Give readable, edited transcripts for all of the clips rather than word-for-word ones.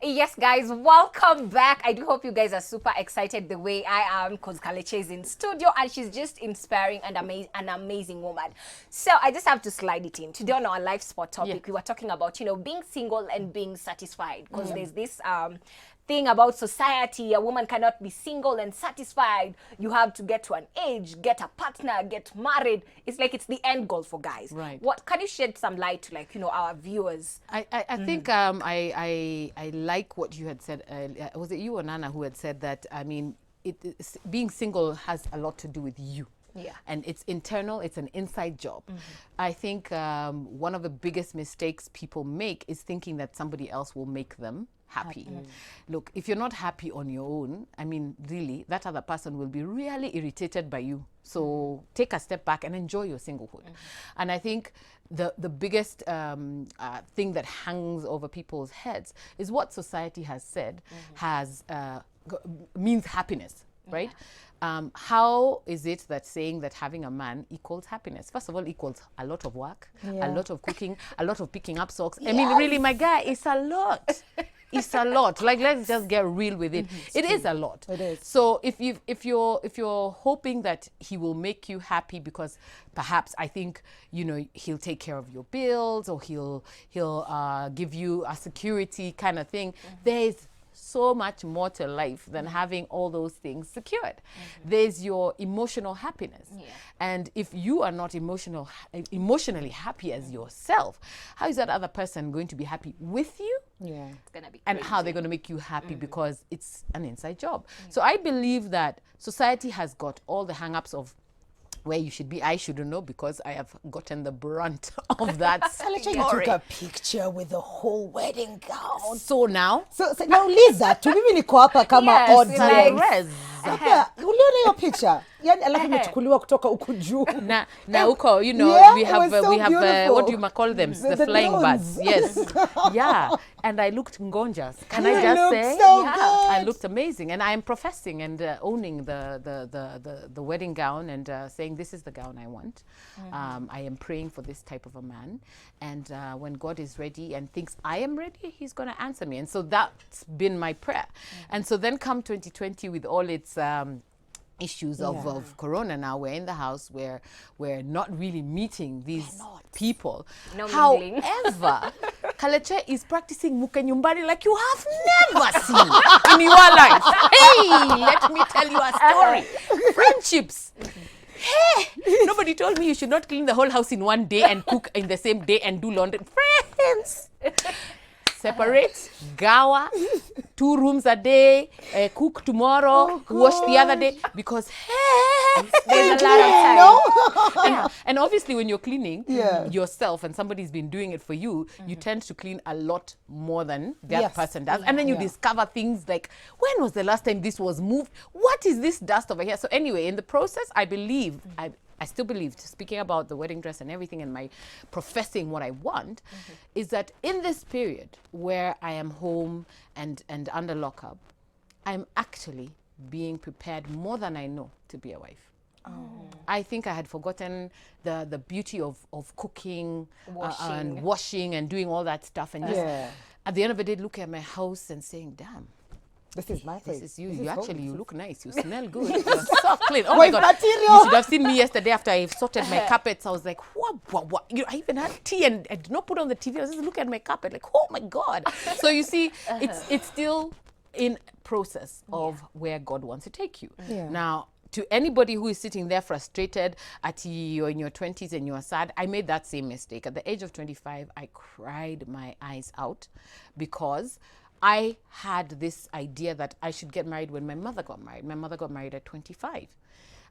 Yes, guys, welcome back. I do hope you guys are super excited the way I am because Kalekye is in studio and she's just inspiring and an amazing woman. So I just have to slide it in. Today on our live spot topic, we were talking about, being single and being satisfied because there's this thing about society. A woman cannot be single and satisfied. You have to get to an age, get a partner, get married. It's like it's the end goal for guys. Right. What can you shed some light to, our viewers? I think I like what you had said. Was it you or Nana who had said that? I mean, being single has a lot to do with you. Yeah. And it's internal, it's an inside job. I think one of the biggest mistakes people make is thinking that somebody else will make them happy. Look, if you're not happy on your own, I mean, really, that other person will be really irritated by you. So take a step back and enjoy your singlehood. And I think the biggest thing that hangs over people's heads is what society has said means happiness, right? How is it that saying that having a man equals happiness? First of all, equals a lot of work, a lot of cooking, a lot of picking up socks. I mean, really, my guy, it's a lot. It's a lot. Like, let's just get real with it. It is a lot. It is. So if you're hoping that he will make you happy because perhaps I think he'll take care of your bills or he'll give you a security kind of thing, there's so much more to life than having all those things secured. There's your emotional happiness. And if you are not emotionally happy as yourself, how is that other person going to be happy with you? Yeah. It's gonna be And crazy. how they're going to make you happy because it's an inside job. So I believe that society has got all the hang-ups of where you should be. I shouldn't know because I have gotten the brunt of that Kalekye, you took a picture with the whole wedding gown. So now, So now Liza, tu mimi niko hapa kama Yes, audience. like- Sasa, uliona hiyo picha? Yani alafu imechukuliwa kutoka huku juu. na uko, Yeah, we it have was so what do beautiful. you call them? The The flying drones. birds. Yes. Yeah. And I looked ngonjas. Can I You just looked say? so Yeah. good. I looked amazing, and I am professing and owning the wedding gown and saying this is the gown I want. I am praying for this type of a man, and when God is ready and thinks I am ready, He's going to answer me. And so that's been my prayer. And so then come 2020 with all its issues of corona. Now we're in the house where we're not really meeting these people. No mingling. However, Kalekye is practicing muke nyumbani like you have never seen in your life. Hey, let me tell you a story. Friendships. Hey, nobody told me you should not clean the whole house in one day and cook in the same day and do laundry. Friends. Separate, gawa, 2 rooms a day, cook tomorrow, wash the other day, because There's a lot of time. and obviously when you're cleaning Yeah. yourself and somebody's been doing it for you, you tend to clean a lot more than the other Yes. person does. And then you discover things like, when was the last time this was moved? What is this dust over here? So anyway, in the process, I believe, I still believe, speaking about the wedding dress and everything and my professing what I want, is that in this period where I am home and under lockup, I'm actually being prepared more than I know to be a wife. I think I had forgotten the beauty of cooking and washing and doing all that stuff and just at the end of the day looking at my house and saying, damn, This is my face. this is you. This You is actually, home. you look nice. You smell good. You're so clean. Oh With my God. material. You should have seen me yesterday after I sorted my carpets. I was like, what? I even had tea and I did not put on the TV. I was just looking at my carpet like, oh my God. So you see, it's still in process of where God wants to take you. Yeah. Now, to anybody who is sitting there frustrated at you're in your 20s and you're sad, I made that same mistake. At the age of 25, I cried my eyes out because I had this idea that I should get married when my mother got married. My mother got married at 25.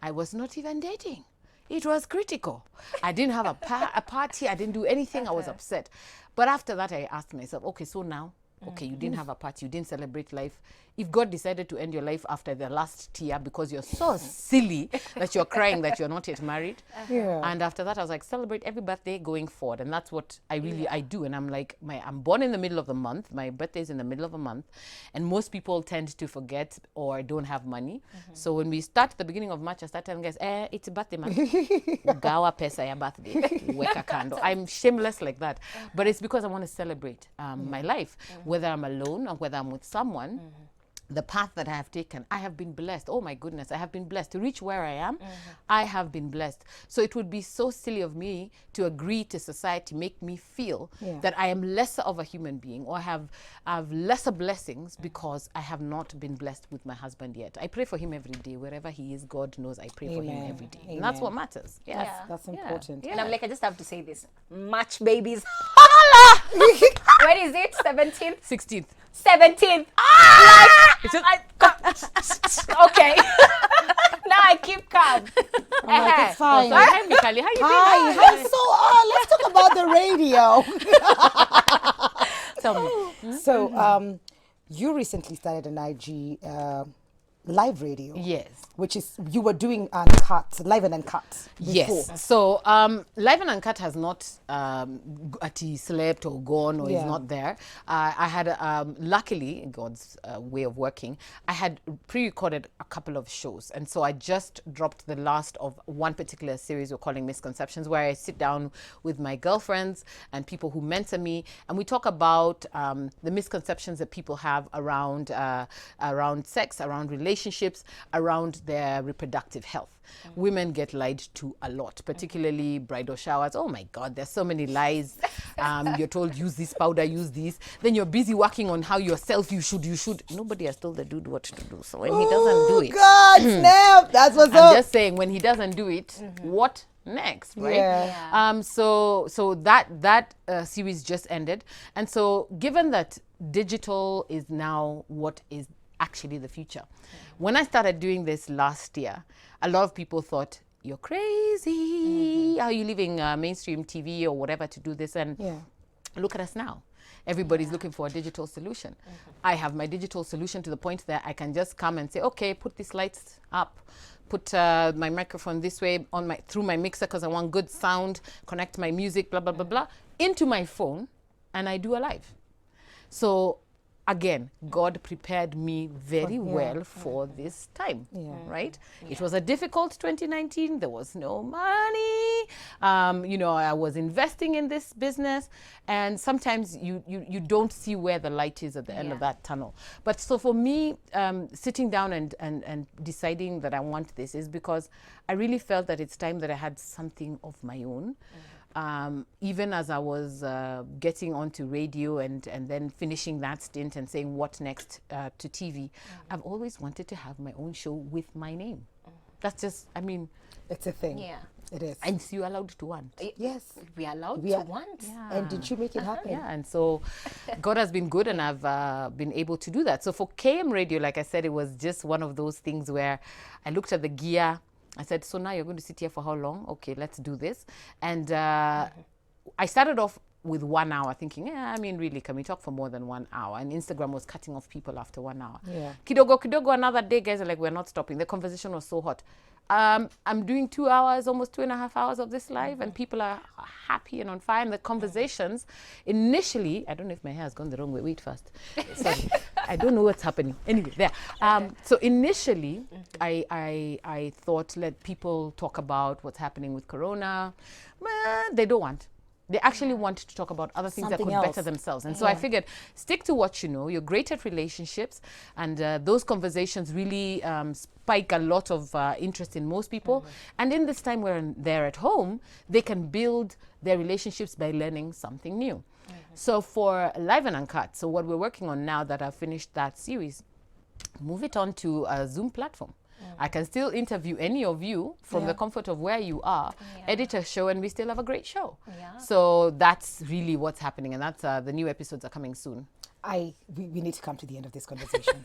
I was not even dating. It was critical. I didn't have a party. I didn't do anything. I was upset. But after that, I asked myself, okay, so now, okay, you didn't have a party. You didn't celebrate life. if God decided to end your life after the last tear because you're so silly that you're crying that you're not yet married. Yeah. And after that, I was like, celebrate every birthday going forward. And that's what I do. And I'm like, I'm born in the middle of the month. My birthday is in the middle of a month. And most people tend to forget or don't have money. So when we start at the beginning of March, I start telling guys, it's a birthday month. Gawa pesa ya birthday. Weka kando. I'm shameless like that. But it's because I want to celebrate my life, whether I'm alone or whether I'm with someone. The path that I have taken, I have been blessed. Oh my goodness, I have been blessed to reach where I am. I have been blessed. So it would be so silly of me to agree to society make me feel that I am lesser of a human being or have lesser blessings because I have not been blessed with my husband yet. I pray for him every day. Wherever he is, God knows I pray for him every day. And that's what matters. Yes. That's important. And I'm like, I just have to say this. Match babies. Holla! When is it? 17th? 16th. 17th. It's just, Okay. Now I keep calm. Like, it's fine. so hi, Mikali. How you Hi, so let's talk about the radio. Tell me. So, you recently started an IG live radio. Yes. Which is, you were doing uncut, live and uncut. Yes. before. So Live and Uncut has not slept or gone or is not there. I had, luckily, God's way of working, I had pre-recorded a couple of shows. And so I just dropped the last of one particular series we're calling Misconceptions, where I sit down with my girlfriends and people who mentor me. And we talk about the misconceptions that people have around sex, around relationships, around their reproductive health. Women get lied to a lot, particularly bridal showers. Oh my God, there's so many lies. You're told use this powder, use this. Then you're busy working on how yourself you should. Nobody has told the dude what to do. So when he doesn't do it, God, snap! That's what's I'm up. just saying, when he doesn't do it, what next, right? Yeah. So that series just ended, and so given that digital is now what is actually the future. When I started doing this last year, a lot of people thought, you're crazy. Are you leaving mainstream TV or whatever to do this? And look at us now. Everybody's looking for a digital solution. I have my digital solution to the point that I can just come and say, okay, put these lights up, put my microphone this way on through my mixer because I want good sound, connect my music, blah, blah, blah, blah, into my phone, and I do a live. So again, God prepared me very well for this time, right? It was a difficult 2019. There was no money. I was investing in this business, and sometimes you don't see where the light is at the end of that tunnel. But so for me, sitting down and deciding that I want this is because I really felt that it's time that I had something of my own. Even as I was getting onto radio and then finishing that stint and saying what next to TV, I've always wanted to have my own show with my name. That's just, It's a thing. Yeah. It is. and you're allowed to want. Yes. We are allowed We to are- want. And did you make it happen? Yeah, and so God has been good, and I've been able to do that. So for KM Radio, like I said, it was just one of those things where I looked at the gear. I said, so now you're going to sit here for how long? Okay, let's do this. And I started off with 1 hour thinking, really, can we talk for more than 1 hour? And Instagram was cutting off people after 1 hour. Yeah. Kidogo, another day, guys are like, we're not stopping. The conversation was so hot. I'm doing 2 hours, almost 2.5 hours of this live, and people are happy and on fire. And the conversations, initially, I don't know if my hair has gone the wrong way. Wait first. Sorry. I don't know what's happening. Anyway, there. So initially, I thought, let people talk about what's happening with Corona. They don't want. They actually want to talk about other things Something that could else. better themselves. And so I figured, stick to what you know. You're great at relationships. And those conversations really spike a lot of interest in most people. And in this time where they're at home, they can build their relationships by learning something new. So for Live and Uncut, so what we're working on now that I've finished that series, move it on to a Zoom platform. I can still interview any of you from the comfort of where you are, edit a show, and we still have a great show. So that's really what's happening, and that's the new episodes are coming soon. We need to come to the end of this conversation.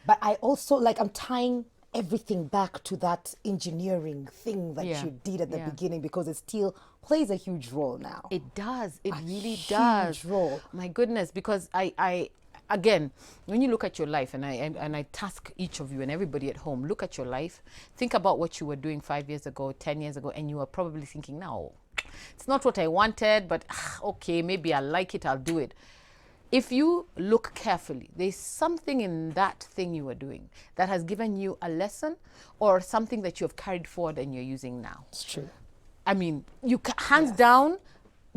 But I also, I'm tying everything back to that engineering thing that you did at the beginning, because it still plays a huge role now. It does. It really huge does. role. My goodness, because again, when you look at your life, and I task each of you and everybody at home, look at your life, think about what you were doing 5 years ago, 10 years ago, and you are probably thinking, no, it's not what I wanted, but okay, maybe I like it, I'll do it. If you look carefully, there's something in that thing you are doing that has given you a lesson or something that you have carried forward and you're using now. It's true. I mean, hands down,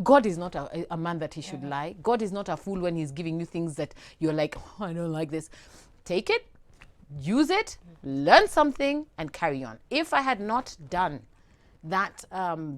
God is not a man that he should lie. God is not a fool when he's giving you things that you're like, oh, I don't like this. Take it, use it, learn something, and carry on. If I had not done that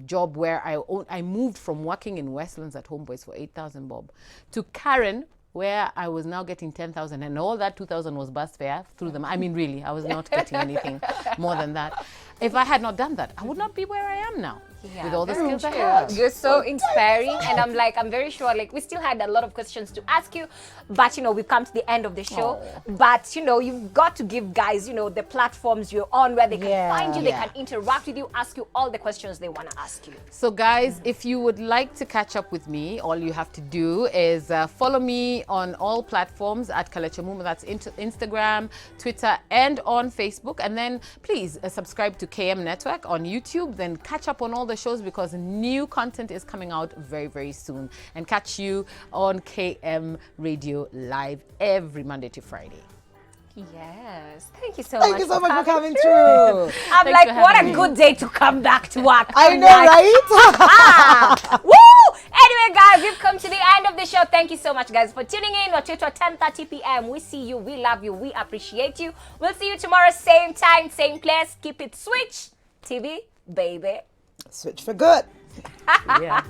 job where I moved from working in Westlands at Homeboys for 8,000 bob to Karen, where I was now getting 10,000, and all that 2,000 was bus fare through them. I mean, really, I was not getting anything more than that. If I had not done that, I would not be where I am now with all the skills I have. You're so inspiring, and I'm very sure, like, we still had a lot of questions to ask you, but we've come to the end of the show. But you've got to give guys, the platforms you're on where they can find you, they can interact with you, ask you all the questions they want to ask you. So guys, if you would like to catch up with me, all you have to do is follow me on all platforms at Kalekye Mumo. That's Instagram, Twitter, and on Facebook. And then please subscribe to KM Network on YouTube. Then catch up on all the shows because new content is coming out very, very soon. And catch you on KM Radio Live every Monday to Friday. Yes. Thank you so Thank much. you so much for coming through. I'm Thanks like, for what a having me. good day to come back to work. I know, right? Woo! Anyway, guys, we've come to the end of the show. Thank you so much, guys, for tuning in. We're Twitter 10:30 p.m. We see you. We love you. We appreciate you. We'll see you tomorrow, same time, same place. Keep it Switch TV, baby. Switch for good. Yeah.